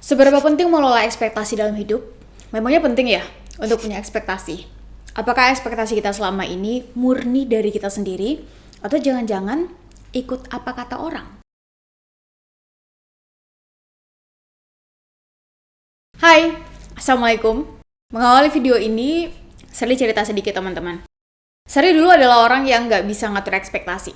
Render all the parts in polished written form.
Seberapa penting mengelola ekspektasi dalam hidup? Memangnya penting ya untuk punya ekspektasi? Apakah ekspektasi kita selama ini murni dari kita sendiri? Atau jangan-jangan ikut apa kata orang? Hai, Assalamualaikum. Mengawali video ini, Sherly cerita sedikit teman-teman. Sherly dulu adalah orang yang nggak bisa ngatur ekspektasi.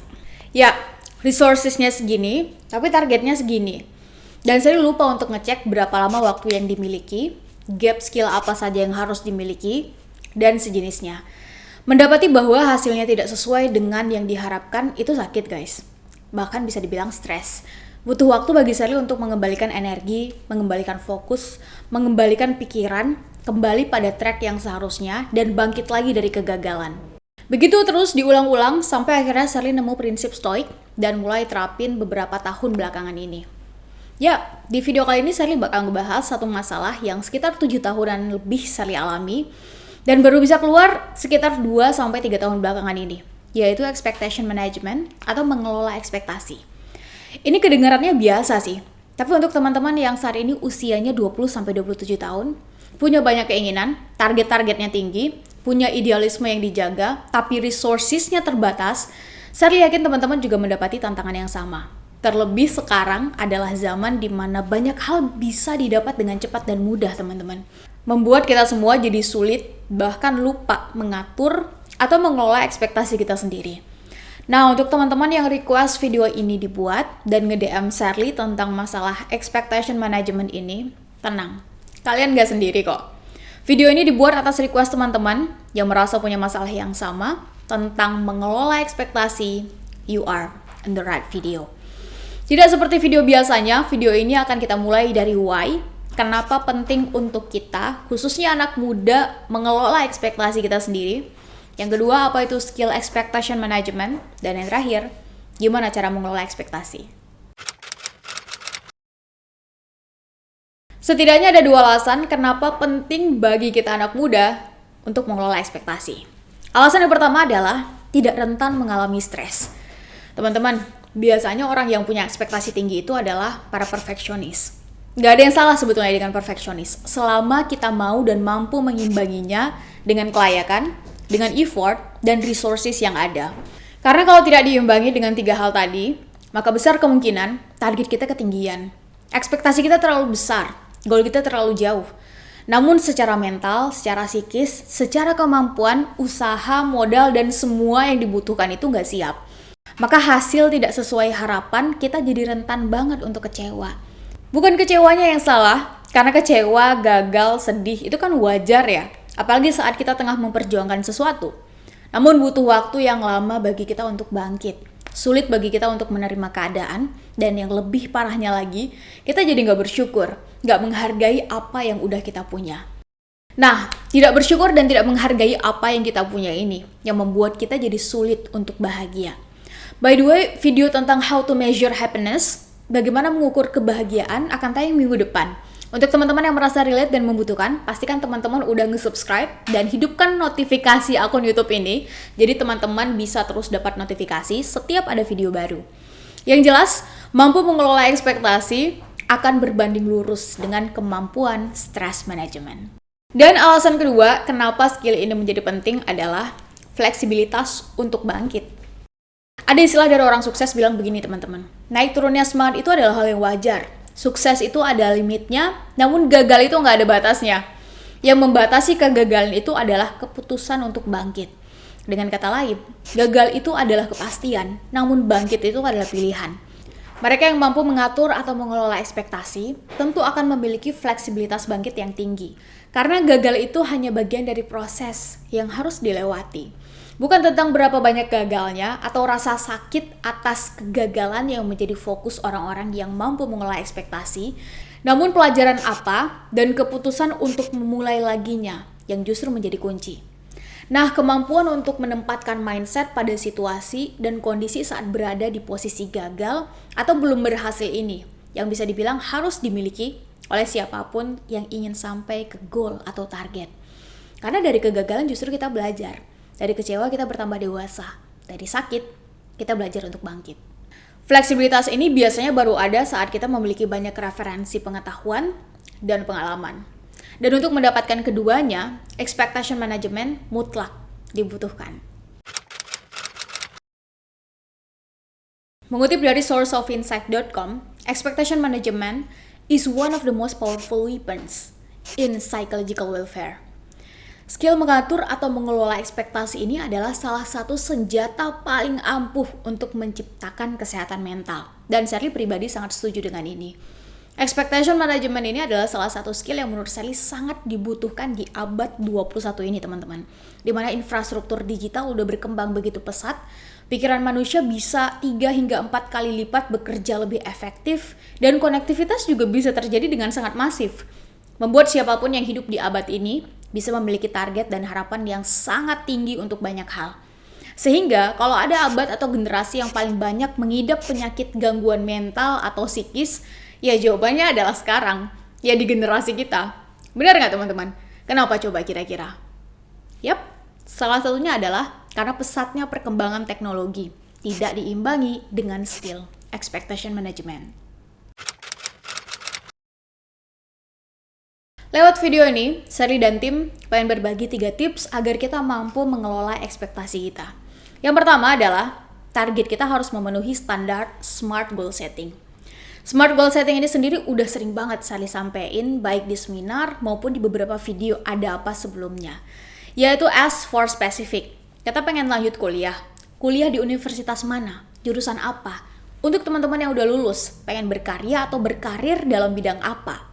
Ya, resourcesnya segini, tapi targetnya segini. Dan Sherly lupa untuk ngecek berapa lama waktu yang dimiliki, gap skill apa saja yang harus dimiliki, dan sejenisnya. Mendapati bahwa hasilnya tidak sesuai dengan yang diharapkan itu sakit guys. Bahkan bisa dibilang stres. Butuh waktu bagi Sherly untuk mengembalikan energi, mengembalikan fokus, mengembalikan pikiran, kembali pada track yang seharusnya, dan bangkit lagi dari kegagalan. Begitu terus diulang-ulang sampai akhirnya Sherly nemu prinsip stoik dan mulai terapin beberapa tahun belakangan ini. Ya, di video kali ini Sherly bakal ngebahas satu masalah yang sekitar 7 tahunan lebih Sherly alami dan baru bisa keluar sekitar 2-3 tahun belakangan ini, yaitu expectation management atau mengelola ekspektasi. Ini kedengarannya biasa sih, tapi untuk teman-teman yang saat ini usianya 20-27 tahun, punya banyak keinginan, target-targetnya tinggi, punya idealisme yang dijaga, tapi resourcesnya terbatas, Sherly yakin teman-teman juga mendapati tantangan yang sama. Terlebih sekarang adalah zaman di mana banyak hal bisa didapat dengan cepat dan mudah, teman-teman. Membuat kita semua jadi sulit, bahkan lupa mengatur atau mengelola ekspektasi kita sendiri. Nah, untuk teman-teman yang request video ini dibuat dan nge-DM Sherly tentang masalah expectation management ini, tenang, kalian gak sendiri kok. Video ini dibuat atas request teman-teman yang merasa punya masalah yang sama tentang mengelola ekspektasi. You are in the right video. Tidak seperti video biasanya, video ini akan kita mulai dari why, kenapa penting untuk kita, khususnya anak muda, mengelola ekspektasi kita sendiri. Yang kedua, apa itu skill expectation management. Dan yang terakhir, gimana cara mengelola ekspektasi. Setidaknya ada 2 alasan kenapa penting bagi kita anak muda untuk mengelola ekspektasi. Alasan yang pertama adalah tidak rentan mengalami stres. Teman-teman, biasanya orang yang punya ekspektasi tinggi itu adalah para perfeksionis. Gak ada yang salah sebetulnya dengan perfeksionis, selama kita mau dan mampu mengimbanginya dengan kelayakan, dengan effort, dan resources yang ada. Karena kalau tidak diimbangi dengan 3 hal tadi, maka besar kemungkinan target kita ketinggian. Ekspektasi kita terlalu besar, goal kita terlalu jauh. Namun secara mental, secara psikis, secara kemampuan, usaha, modal, dan semua yang dibutuhkan itu gak siap. Maka hasil tidak sesuai harapan, kita jadi rentan banget untuk kecewa. Bukan kecewanya yang salah, karena kecewa, gagal, sedih, itu kan wajar ya. Apalagi saat kita tengah memperjuangkan sesuatu. Namun butuh waktu yang lama bagi kita untuk bangkit. Sulit bagi kita untuk menerima keadaan. Dan yang lebih parahnya lagi, kita jadi gak bersyukur. Gak menghargai apa yang udah kita punya. Nah, tidak bersyukur dan tidak menghargai apa yang kita punya ini, yang membuat kita jadi sulit untuk bahagia. By the way, video tentang how to measure happiness, bagaimana mengukur kebahagiaan, akan tayang minggu depan. Untuk teman-teman yang merasa relate dan membutuhkan, pastikan teman-teman udah nge-subscribe dan hidupkan notifikasi akun YouTube ini. Jadi teman-teman bisa terus dapat notifikasi setiap ada video baru. Yang jelas, mampu mengelola ekspektasi akan berbanding lurus dengan kemampuan stress management. Dan alasan kedua, kenapa skill ini menjadi penting adalah fleksibilitas untuk bangkit. Ada istilah dari orang sukses bilang begini teman-teman, naik turunnya semangat itu adalah hal yang wajar. Sukses itu ada limitnya, namun gagal itu nggak ada batasnya. Yang membatasi kegagalan itu adalah keputusan untuk bangkit. Dengan kata lain, gagal itu adalah kepastian, namun bangkit itu adalah pilihan. Mereka yang mampu mengatur atau mengelola ekspektasi, tentu akan memiliki fleksibilitas bangkit yang tinggi. Karena gagal itu hanya bagian dari proses yang harus dilewati. Bukan tentang berapa banyak gagalnya atau rasa sakit atas kegagalan yang menjadi fokus orang-orang yang mampu mengelola ekspektasi, namun pelajaran apa dan keputusan untuk memulai laginya yang justru menjadi kunci. Nah, kemampuan untuk menempatkan mindset pada situasi dan kondisi saat berada di posisi gagal atau belum berhasil ini, yang bisa dibilang harus dimiliki oleh siapapun yang ingin sampai ke goal atau target. Karena dari kegagalan justru kita belajar. Dari kecewa kita bertambah dewasa. Dari sakit, kita belajar untuk bangkit. Fleksibilitas ini biasanya baru ada saat kita memiliki banyak referensi pengetahuan dan pengalaman. Dan untuk mendapatkan keduanya, expectation management mutlak dibutuhkan. Mengutip dari sourceofinsight.com, expectation management is one of the most powerful weapons in psychological warfare. Skill mengatur atau mengelola ekspektasi ini adalah salah satu senjata paling ampuh untuk menciptakan kesehatan mental. Dan Sally pribadi sangat setuju dengan ini. Expectation management ini adalah salah satu skill yang menurut Sally sangat dibutuhkan di abad 21 ini, teman-teman. Di mana infrastruktur digital udah berkembang begitu pesat, pikiran manusia bisa 3 hingga 4 kali lipat bekerja lebih efektif, dan konektivitas juga bisa terjadi dengan sangat masif. Membuat siapapun yang hidup di abad ini bisa memiliki target dan harapan yang sangat tinggi untuk banyak hal. Sehingga kalau ada abad atau generasi yang paling banyak mengidap penyakit gangguan mental atau psikis, ya jawabannya adalah sekarang, ya di generasi kita. Benar nggak teman-teman? Kenapa coba kira-kira? Yap, salah satunya adalah karena pesatnya perkembangan teknologi tidak diimbangi dengan skill expectation management. Lewat video ini, Sally dan tim pengen berbagi 3 tips agar kita mampu mengelola ekspektasi kita. Yang pertama adalah target kita harus memenuhi standar SMART goal setting. SMART goal setting ini sendiri udah sering banget Sally sampein baik di seminar maupun di beberapa video ada apa sebelumnya. Yaitu S for specific. Kita pengen lanjut kuliah. Kuliah di universitas mana? Jurusan apa? Untuk teman-teman yang udah lulus, pengen berkarya atau berkarir dalam bidang apa?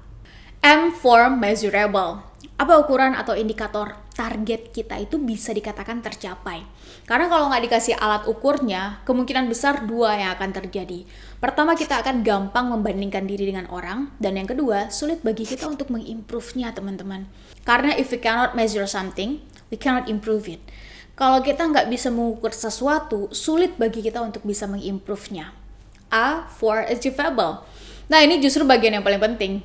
M for measurable. Apa ukuran atau indikator target kita itu bisa dikatakan tercapai? Karena kalau nggak dikasih alat ukurnya, kemungkinan besar 2 yang akan terjadi. Pertama, kita akan gampang membandingkan diri dengan orang. Dan yang kedua, sulit bagi kita untuk mengimprove-nya, teman-teman. Karena if we cannot measure something, we cannot improve it. Kalau kita nggak bisa mengukur sesuatu, sulit bagi kita untuk bisa mengimprove-nya. A for achievable. Nah, ini justru bagian yang paling penting.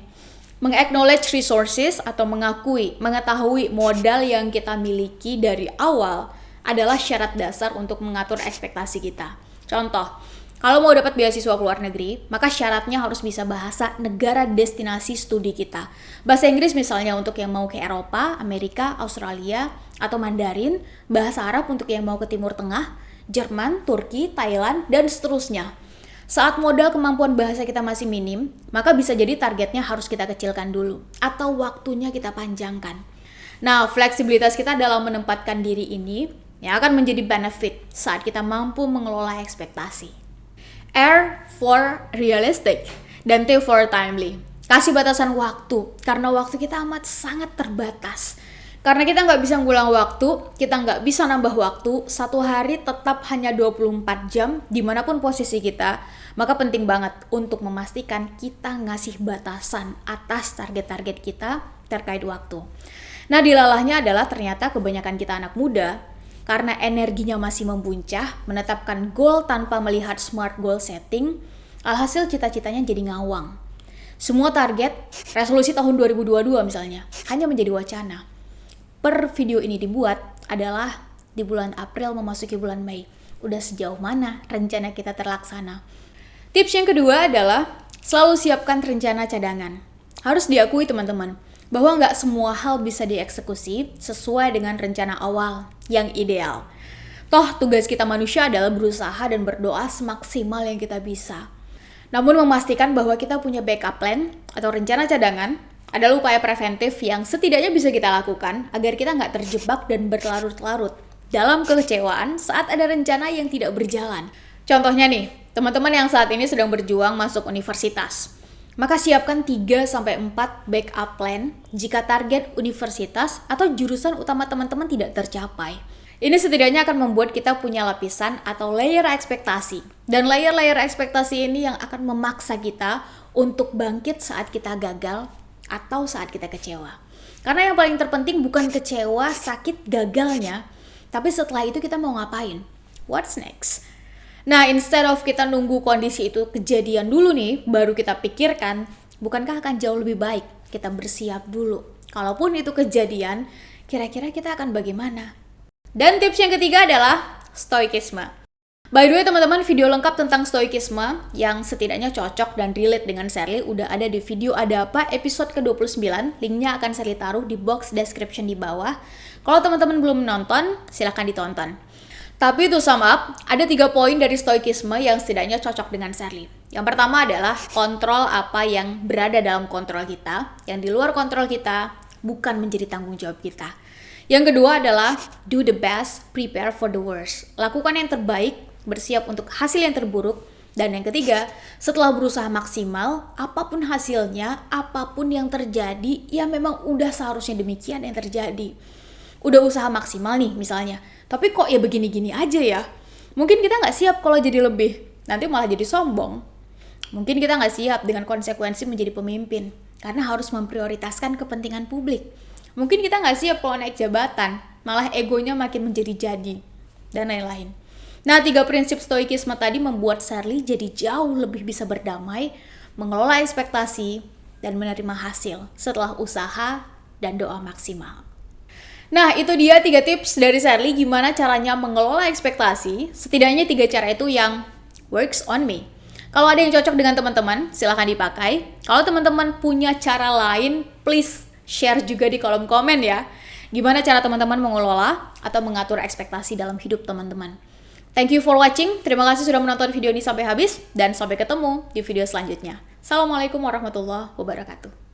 Meng-acknowledge resources atau mengetahui modal yang kita miliki dari awal adalah syarat dasar untuk mengatur ekspektasi kita. Contoh, kalau mau dapat beasiswa ke luar negeri, maka syaratnya harus bisa bahasa negara destinasi studi kita. Bahasa Inggris misalnya untuk yang mau ke Eropa, Amerika, Australia, atau Mandarin, bahasa Arab untuk yang mau ke Timur Tengah, Jerman, Turki, Thailand, dan seterusnya. Saat modal kemampuan bahasa kita masih minim, maka bisa jadi targetnya harus kita kecilkan dulu, atau waktunya kita panjangkan. Nah, fleksibilitas kita dalam menempatkan diri ini yang akan menjadi benefit saat kita mampu mengelola ekspektasi. R for realistic, dan T for timely. Kasih batasan waktu, karena waktu kita amat sangat terbatas. Karena kita nggak bisa ngulang waktu, kita nggak bisa nambah waktu, satu hari tetap hanya 24 jam, dimanapun posisi kita, maka penting banget untuk memastikan kita ngasih batasan atas target-target kita terkait waktu. Nah, dilalahnya adalah ternyata kebanyakan kita anak muda, karena energinya masih membuncah, menetapkan goal tanpa melihat SMART goal setting, alhasil cita-citanya jadi ngawang. Semua target, resolusi tahun 2022 misalnya, hanya menjadi wacana. Per video ini dibuat adalah di bulan April memasuki bulan Mei. Udah sejauh mana rencana kita terlaksana? Tips yang kedua adalah selalu siapkan rencana cadangan. Harus diakui teman-teman, bahwa nggak semua hal bisa dieksekusi sesuai dengan rencana awal yang ideal. Toh tugas kita manusia adalah berusaha dan berdoa semaksimal yang kita bisa. Namun memastikan bahwa kita punya backup plan atau rencana cadangan adalah upaya preventif yang setidaknya bisa kita lakukan agar kita nggak terjebak dan berlarut-larut dalam kekecewaan saat ada rencana yang tidak berjalan. Contohnya nih, teman-teman yang saat ini sedang berjuang masuk universitas. Maka siapkan 3-4 backup plan jika target universitas atau jurusan utama teman-teman tidak tercapai. Ini setidaknya akan membuat kita punya lapisan atau layer ekspektasi. Dan layer-layer ekspektasi ini yang akan memaksa kita untuk bangkit saat kita gagal atau saat kita kecewa. Karena yang paling terpenting bukan kecewa, sakit, gagalnya, tapi setelah itu kita mau ngapain? What's next? Nah, instead of kita nunggu kondisi itu kejadian dulu nih, baru kita pikirkan, bukankah akan jauh lebih baik kita bersiap dulu? Kalaupun itu kejadian, kira-kira kita akan bagaimana? Dan tips yang ketiga adalah stoikisme. By the way teman-teman, video lengkap tentang stoikisme yang setidaknya cocok dan relate dengan Shirley udah ada di video Ada Apa episode ke-29. Linknya akan Shirley taruh di box description di bawah. Kalau teman-teman belum nonton, silahkan ditonton. Tapi to sum up, ada 3 poin dari stoikisme yang setidaknya cocok dengan Shirley. Yang pertama adalah kontrol apa yang berada dalam kontrol kita, yang di luar kontrol kita bukan menjadi tanggung jawab kita. Yang kedua adalah do the best, prepare for the worst. Lakukan yang terbaik, bersiap untuk hasil yang terburuk. Dan yang ketiga, setelah berusaha maksimal, apapun hasilnya, apapun yang terjadi, ya memang udah seharusnya demikian yang terjadi. Udah usaha maksimal nih misalnya, tapi kok ya begini-gini aja ya. Mungkin kita nggak siap kalau jadi lebih, nanti malah jadi sombong. Mungkin kita nggak siap dengan konsekuensi menjadi pemimpin, karena harus memprioritaskan kepentingan publik. Mungkin kita nggak siap kalau naik jabatan, malah egonya makin menjadi-jadi, dan lain-lain. Nah, 3 prinsip stoikisme tadi membuat Shirley jadi jauh lebih bisa berdamai, mengelola ekspektasi, dan menerima hasil setelah usaha dan doa maksimal. Nah, itu dia 3 tips dari Shirley gimana caranya mengelola ekspektasi. Setidaknya 3 cara itu yang works on me. Kalau ada yang cocok dengan teman-teman, silahkan dipakai. Kalau teman-teman punya cara lain, please share juga di kolom komen ya. Gimana cara teman-teman mengelola atau mengatur ekspektasi dalam hidup teman-teman. Thank you for watching. Terima kasih sudah menonton video ini sampai habis. Dan sampai ketemu di video selanjutnya. Assalamualaikum warahmatullahi wabarakatuh.